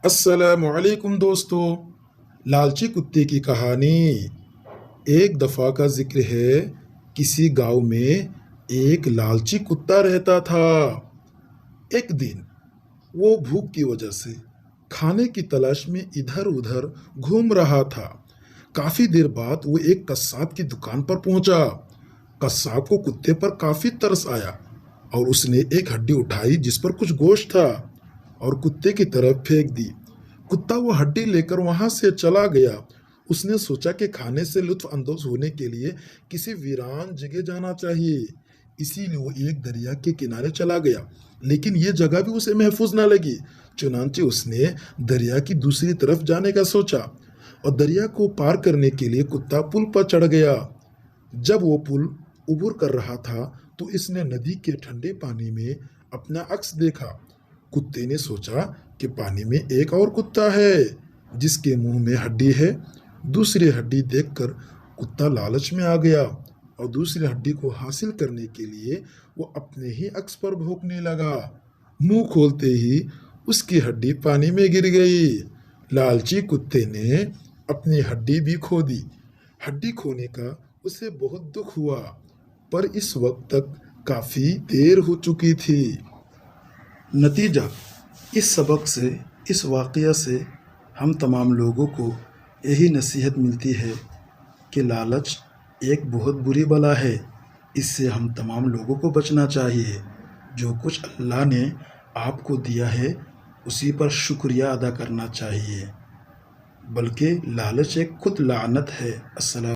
अस्सलामुअलैकुम दोस्तों। लालची कुत्ते की कहानी। एक दफ़ा का जिक्र है, किसी गांव में एक लालची कुत्ता रहता था। एक दिन वो भूख की वजह से खाने की तलाश में इधर उधर घूम रहा था। काफी देर बाद वो एक कस्साब की दुकान पर पहुंचा। कस्साब को कुत्ते पर काफी तरस आया और उसने एक हड्डी उठाई जिस पर कुछ गोश्त था और कुत्ते की तरफ फेंक दी। कुत्ता वो हड्डी लेकर वहां से चला गया। उसने सोचा कि खाने से लुत्फ अंदोज होने के लिए किसी वीरान जगह जाना चाहिए, इसीलिए वो एक दरिया के किनारे चला गया। लेकिन ये जगह भी उसे महफूज ना लगी। चुनांचे उसने दरिया की दूसरी तरफ जाने का सोचा और दरिया को पार करने के लिए कुत्ता पुल पर चढ़ गया। जब वो पुल उबूर कर रहा था तो इसने नदी के ठंडे पानी में अपना अक्स देखा। कुत्ते ने सोचा कि पानी में एक और कुत्ता है जिसके मुंह में हड्डी है। दूसरी हड्डी देखकर कुत्ता लालच में आ गया और दूसरी हड्डी को हासिल करने के लिए वो अपने ही अक्स पर भौंकने लगा। मुंह खोलते ही उसकी हड्डी पानी में गिर गई। लालची कुत्ते ने अपनी हड्डी भी खो दी। हड्डी खोने का उसे बहुत दुख हुआ, पर इस वक्त तक काफी देर हो चुकी थी। नतीजा, इस सबक से, इस वाक़या से हम तमाम लोगों को यही नसीहत मिलती है कि लालच एक बहुत बुरी बला है। इससे हम तमाम लोगों को बचना चाहिए। जो कुछ अल्लाह ने आपको दिया है उसी पर शुक्रिया अदा करना चाहिए, बल्कि लालच एक खुद लानत है। अस्सलाम।